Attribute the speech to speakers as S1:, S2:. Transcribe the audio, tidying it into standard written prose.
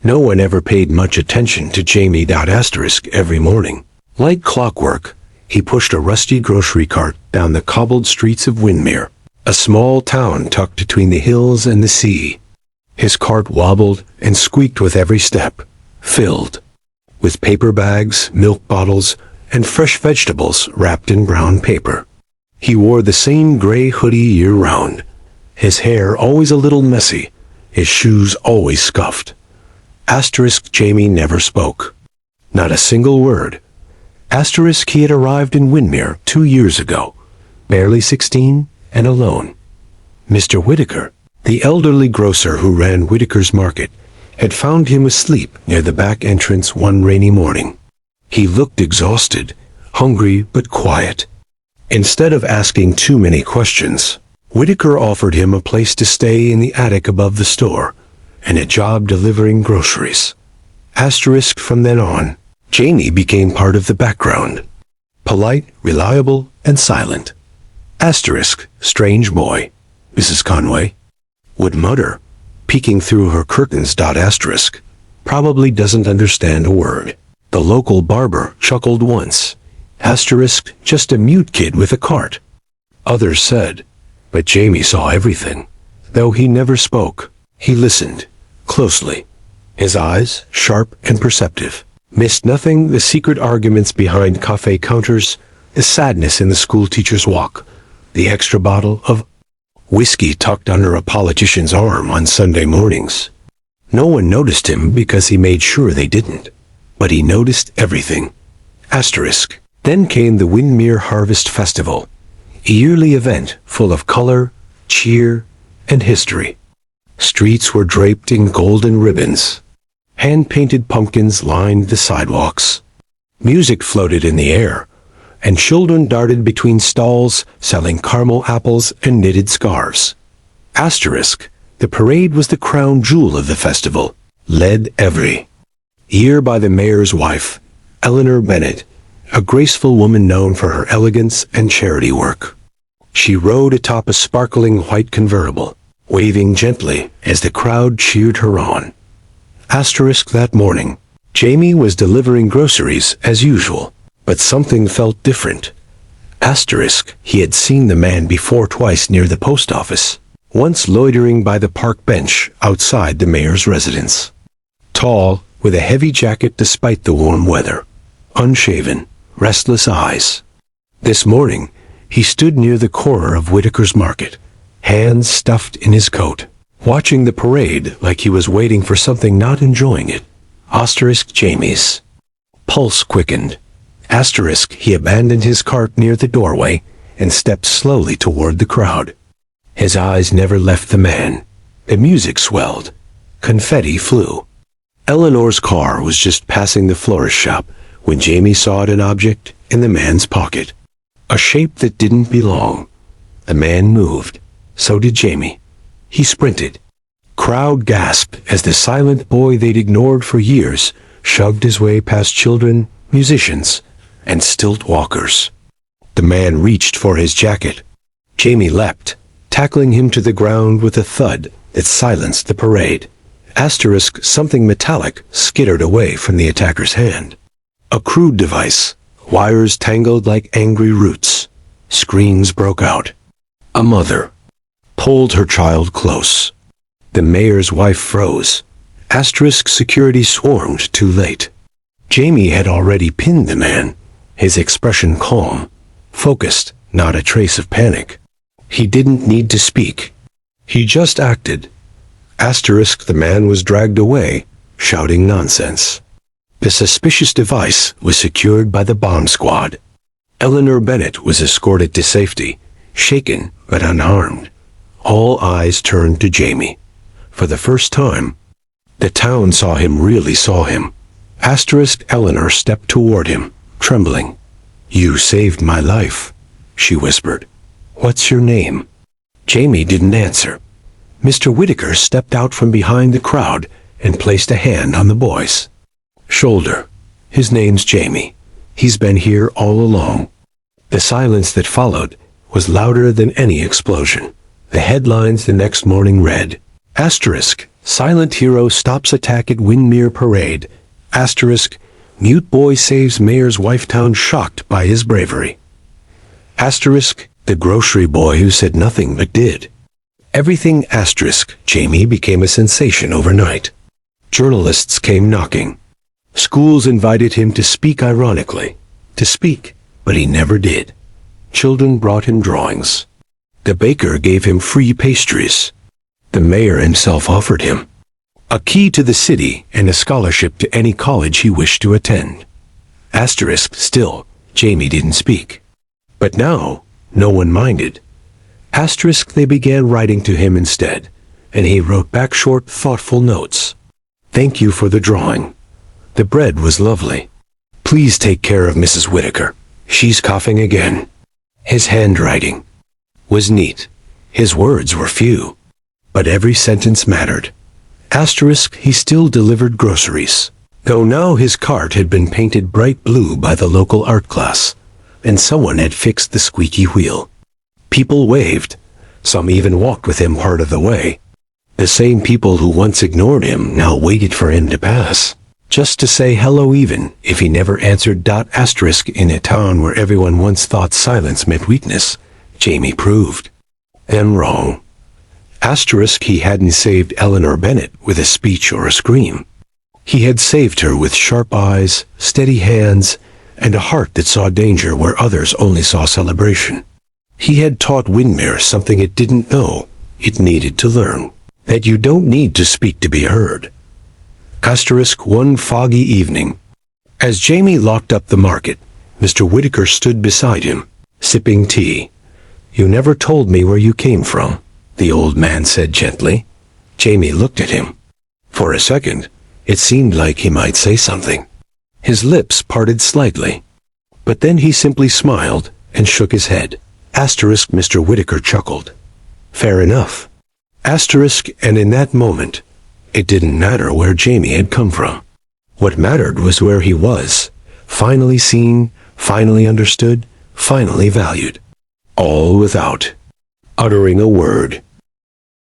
S1: No one ever paid much attention to Jamie. Asterisk every morning. Like clockwork, he pushed a rusty grocery cart down the cobbled streets of Windermere, a small town tucked between the hills and the sea. His cart wobbled and squeaked with every step, filled with paper bags, milk bottles, and fresh vegetables wrapped in brown paper. He wore the same gray hoodie year-round, his hair always a little messy, his shoes always scuffed. Asterisk Jamie never spoke. Not a single word. Asterisk he had arrived in Windermere 2 years ago, barely 16 and alone. Mr. Whitaker, the elderly grocer who ran Whitaker's Market, had found him asleep near the back entrance one rainy morning. He looked exhausted, hungry but quiet. Instead of asking too many questions, Whitaker offered him a place to stay in the attic above the store, and a job delivering groceries. Asterisk from then on, Jamie became part of the background. Polite, reliable, and silent. Asterisk, strange boy, Mrs. Conway would mutter, peeking through her curtains. Asterisk probably doesn't understand a word. The local barber chuckled once. Asterisk just a mute kid with a cart. Others said, but Jamie saw everything. Though he never spoke, he listened, closely. His eyes, sharp and perceptive, missed nothing: the secret arguments behind cafe counters, the sadness in the schoolteacher's walk, the extra bottle of whiskey tucked under a politician's arm on Sunday mornings. No one noticed him because he made sure they didn't. But he noticed everything. Asterisk. Then came the Windermere Harvest Festival, a yearly event full of color, cheer, and history. Streets were draped in golden ribbons. Hand-painted pumpkins lined the sidewalks. Music floated in the air, and children darted between stalls selling caramel apples and knitted scarves. Asterisk. The parade was the crown jewel of the festival, led every year by the mayor's wife, Eleanor Bennett, a graceful woman known for her elegance and charity work. She rode atop a sparkling white convertible, waving gently as the crowd cheered her on. Asterisk that morning, Jamie was delivering groceries as usual, but something felt different. Asterisk he had seen the man before twice near the post office, once loitering by the park bench outside the mayor's residence. Tall, with a heavy jacket despite the warm weather, unshaven, restless eyes. This morning, he stood near the corner of Whitaker's Market, hands stuffed in his coat, watching the parade like he was waiting for something, not enjoying it. Asterisk Jamie's pulse quickened. Asterisk he abandoned his cart near the doorway and stepped slowly toward the crowd. His eyes never left the man. The music swelled. Confetti flew. Eleanor's car was just passing the florist shop when Jamie saw an object in the man's pocket. A shape that didn't belong. The man moved. So did Jamie. He sprinted. Crowd gasped as the silent boy they'd ignored for years shoved his way past children, musicians, and stilt walkers. The man reached for his jacket. Jamie leapt, tackling him to the ground with a thud that silenced the parade. Asterisk something metallic skittered away from the attacker's hand. A crude device, wires tangled like angry roots. Screams broke out. A mother pulled her child close. The mayor's wife froze. Asterisk security swarmed too late. Jamie had already pinned the man, his expression calm, focused, not a trace of panic. He didn't need to speak. He just acted. Asterisk the man was dragged away, shouting nonsense. The suspicious device was secured by the bomb squad. Eleanor Bennett was escorted to safety, shaken but unharmed. All eyes turned to Jamie. For the first time, the town really saw him. Asterisk Eleanor stepped toward him, trembling. "You saved my life," she whispered. "What's your name?" Jamie didn't answer. Mr. Whitaker stepped out from behind the crowd and placed a hand on the boy's shoulder. "His name's Jamie. He's been here all along." The silence that followed was louder than any explosion. The headlines the next morning read, Asterisk Silent hero stops attack at Windmere Parade. Asterisk, mute boy saves mayor's wife town shocked by his bravery. Asterisk, the grocery boy who said nothing but did everything. Asterisk, Jamie became a sensation overnight. Journalists came knocking. Schools invited him to speak ironically. To speak, but he never did. Children brought him drawings. The baker gave him free pastries. The mayor himself offered him a key to the city and a scholarship to any college he wished to attend. Asterisk, still, Jamie didn't speak. But now, no one minded. Asterisk, they began writing to him instead, and he wrote back short, thoughtful notes. Thank you for the drawing. The bread was lovely. Please take care of Mrs. Whitaker. She's coughing again. His handwriting was neat. His words were few, but every sentence mattered. Asterisk, he still delivered groceries, though now his cart had been painted bright blue by the local art class, and someone had fixed the squeaky wheel. People waved. Some even walked with him part of the way. The same people who once ignored him now waited for him to pass, just to say hello even if he never answered. Asterisk, in a town where everyone once thought silence meant weakness, Jamie proved them wrong. Asterisk, he hadn't saved Eleanor Bennett with a speech or a scream. He had saved her with sharp eyes, steady hands, and a heart that saw danger where others only saw celebration. He had taught Windmere something it didn't know it needed to learn, that you don't need to speak to be heard. Asterisk, one foggy evening, as Jamie locked up the market, Mr. Whitaker stood beside him, sipping tea. You never told me where you came from, the old man said gently. Jamie looked at him. For a second, it seemed like he might say something. His lips parted slightly, but then he simply smiled and shook his head. Asterisk, Mr. Whitaker chuckled. Fair enough. Asterisk, and in that moment, it didn't matter where Jamie had come from. What mattered was where he was, finally seen, finally understood, finally valued. All without uttering a word.